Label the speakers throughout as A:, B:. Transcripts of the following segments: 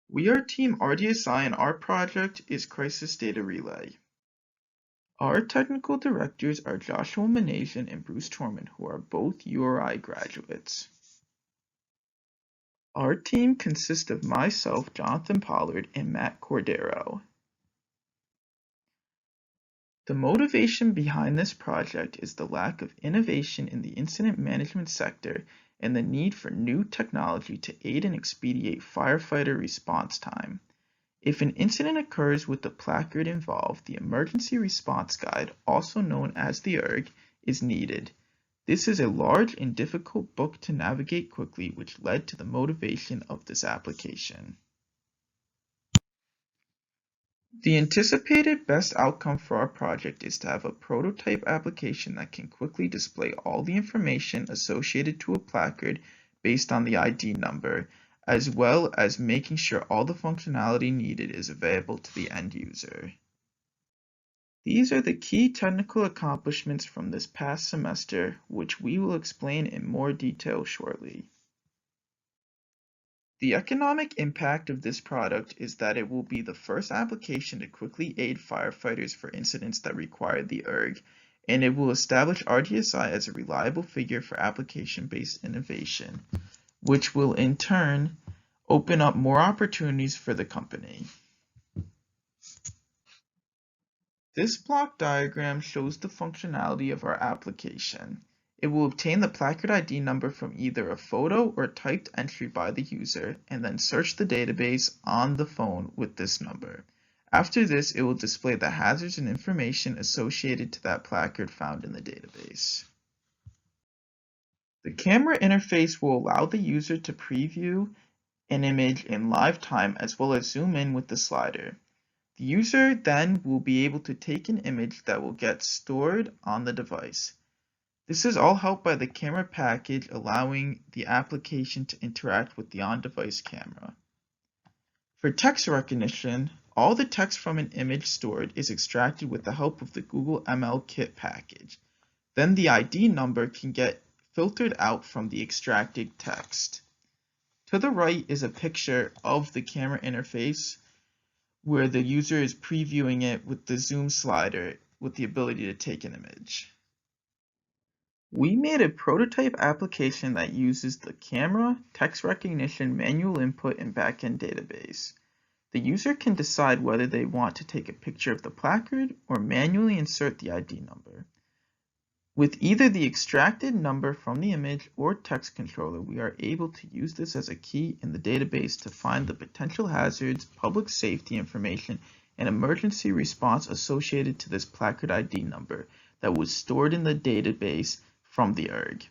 A: We are Team RDSI and our project is Crisis Data Relay. Our technical directors are Joshua Manasian and Bruce Torman, who are both URI graduates. Our team consists of myself, Jonathan Pollard, and Matt Cordero. The motivation behind this project is the lack of innovation in the incident management sector and the need for new technology to aid and expedite firefighter response time. If an incident occurs with the placard involved, the Emergency Response Guide, also known as the ERG, is needed. This is a large and difficult book to navigate quickly, which led to the motivation of this application. The anticipated best outcome for our project is to have a prototype application that can quickly display all the information associated to a placard based on the ID number, as well as making sure all the functionality needed is available to the end user. These are the key technical accomplishments from this past semester, which we will explain in more detail shortly. The economic impact of this product is that it will be the first application to quickly aid firefighters for incidents that require the ERG, and it will establish RDSI as a reliable figure for application-based innovation, which will in turn open up more opportunities for the company. This block diagram shows the functionality of our application. It will obtain the placard ID number from either a photo or typed entry by the user, and then search the database on the phone with this number. After this, it will display the hazards and information associated to that placard found in the database. The camera interface will allow the user to preview an image in live time as well as zoom in with the slider. The user then will be able to take an image that will get stored on the device. This is all helped by the camera package, allowing the application to interact with the on-device camera. For text recognition, all the text from an image stored is extracted with the help of the Google ML Kit package. Then the ID number can get filtered out from the extracted text. To the right is a picture of the camera interface where the user is previewing it with the zoom slider with the ability to take an image. We made a prototype application that uses the camera, text recognition, manual input, and backend database. The user can decide whether they want to take a picture of the placard or manually insert the ID number. With either the extracted number from the image or text controller, we are able to use this as a key in the database to find the potential hazards, public safety information, and emergency response associated to this placard ID number that was stored in the database from the ERG.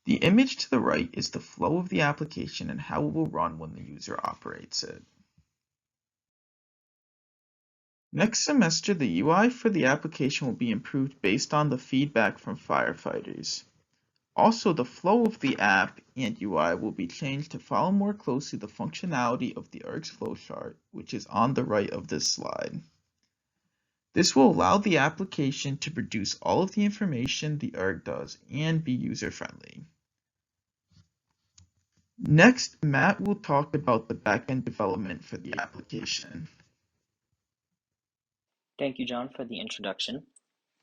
A: The image to the right is the flow of the application and how it will run when the user operates it. Next semester, the UI for the application will be improved based on the feedback from firefighters. Also, the flow of the app and UI will be changed to follow more closely the functionality of the ERG's flowchart, which is on the right of this slide. This will allow the application to produce all of the information the ERG does and be user-friendly. Next, Matt will talk about the backend development for the application.
B: Thank you, John, for the introduction.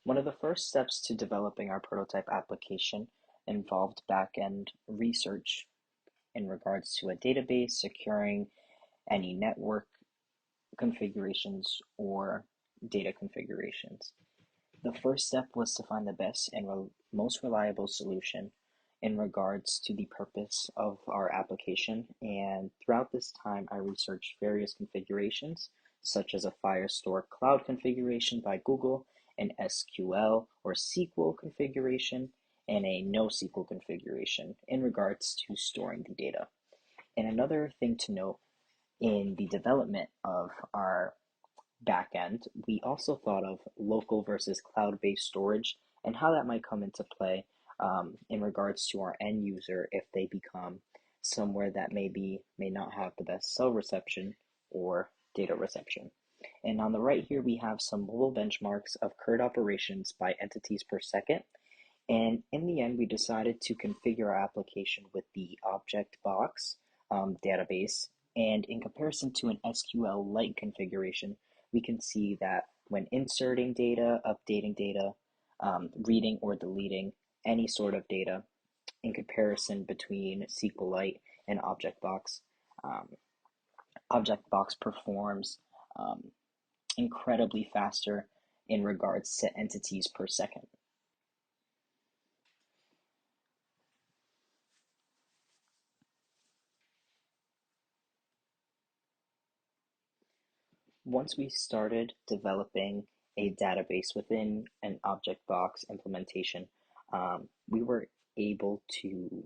B: One of the first steps to developing our prototype application involved backend research in regards to a database, securing any network configurations or data configurations. The first step was to find the best and most reliable solution in regards to the purpose of our application, and throughout this time I researched various configurations such as a Firestore Cloud configuration by Google, an SQL or SQL configuration, and a NoSQL configuration in regards to storing the data. And another thing to note in the development of our backend, we also thought of local versus cloud-based storage and how that might come into play in regards to our end user if they become somewhere that may not have the best cell reception or data reception. And on the right here, we have some mobile benchmarks of CURD operations by entities per second. And in the end, we decided to configure our application with the object box database And in comparison to an SQL-like configuration, we can see that when inserting data, updating data, reading or deleting any sort of data, in comparison between SQLite and ObjectBox, ObjectBox performs incredibly faster in regards to entities per second. Once we started developing a database within an ObjectBox implementation, we were able to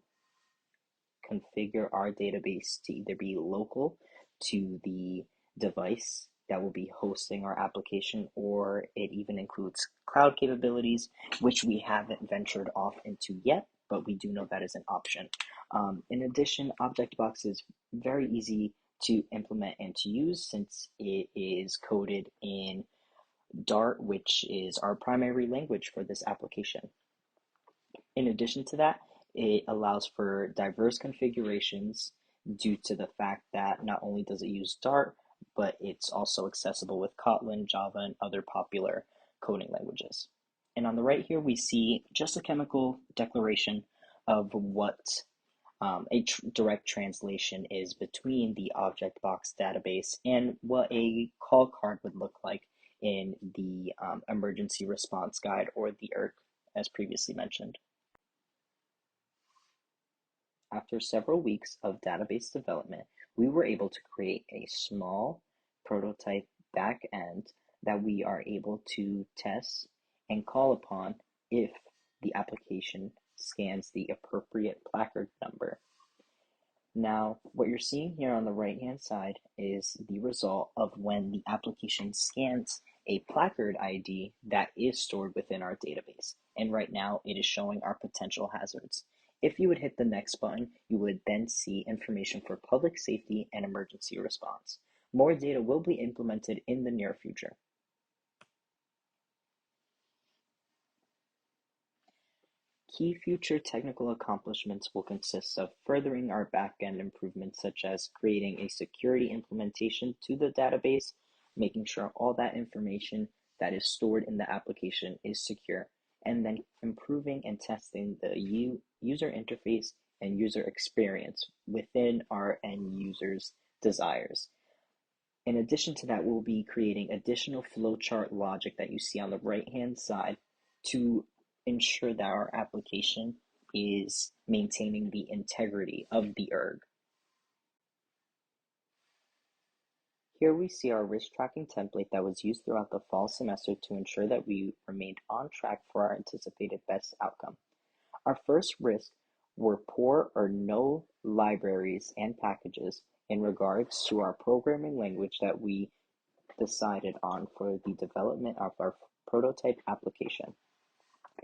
B: configure our database to either be local to the device that will be hosting our application, or it even includes cloud capabilities, which we haven't ventured off into yet, but we do know that is an option. In addition, ObjectBox is very easy to implement and to use since it is coded in Dart, which is our primary language for this application. In addition to that, it allows for diverse configurations due to the fact that not only does it use Dart, but it's also accessible with Kotlin, Java, and other popular coding languages. And on the right here, we see just a chemical declaration of what a direct translation is between the ObjectBox database and what a call card would look like in the emergency response guide, or the ERG, as previously mentioned. After several weeks of database development, we were able to create a small prototype backend that we are able to test and call upon if the application scans the appropriate placard number. Now, what you're seeing here on the right-hand side is the result of when the application scans a placard ID that is stored within our database. And right now, it is showing our potential hazards. If you would hit the next button, you would then see information for public safety and emergency response. More data will be implemented in the near future. Key future technical accomplishments will consist of furthering our backend improvements, such as creating a security implementation to the database, making sure all that information that is stored in the application is secure, and then improving and testing the user interface and user experience within our end users' desires. In addition to that, we'll be creating additional flowchart logic that you see on the right-hand side to ensure that our application is maintaining the integrity of the ERG. Here we see our risk tracking template that was used throughout the fall semester to ensure that we remained on track for our anticipated best outcome. Our first risk were poor or no libraries and packages in regards to our programming language that we decided on for the development of our prototype application.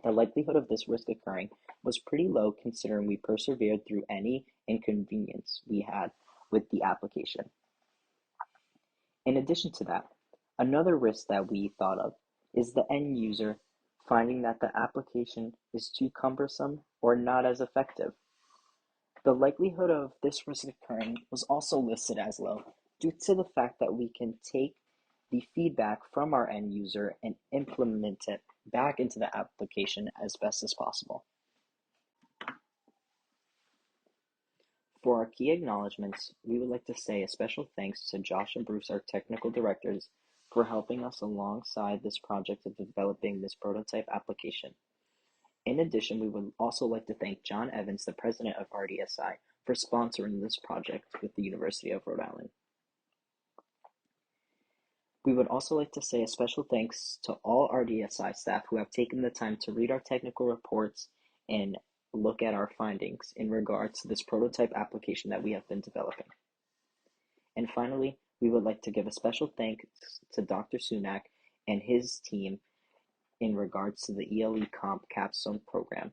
B: The likelihood of this risk occurring was pretty low, considering we persevered through any inconvenience we had with the application. In addition to that, another risk that we thought of is the end user finding that the application is too cumbersome or not as effective. The likelihood of this risk occurring was also listed as low due to the fact that we can take the feedback from our end user and implement it back into the application as best as possible. For our key acknowledgements, we would like to say a special thanks to Josh and Bruce, our technical directors, for helping us alongside this project of developing this prototype application. In addition, we would also like to thank John Evans, the president of RDSI, for sponsoring this project with the University of Rhode Island. We would also like to say a special thanks to all RDSI staff who have taken the time to read our technical reports and look at our findings in regards to this prototype application that we have been developing. And finally, we would like to give a special thanks to Dr. Sunak and his team in regards to the ELECOMP Capstone program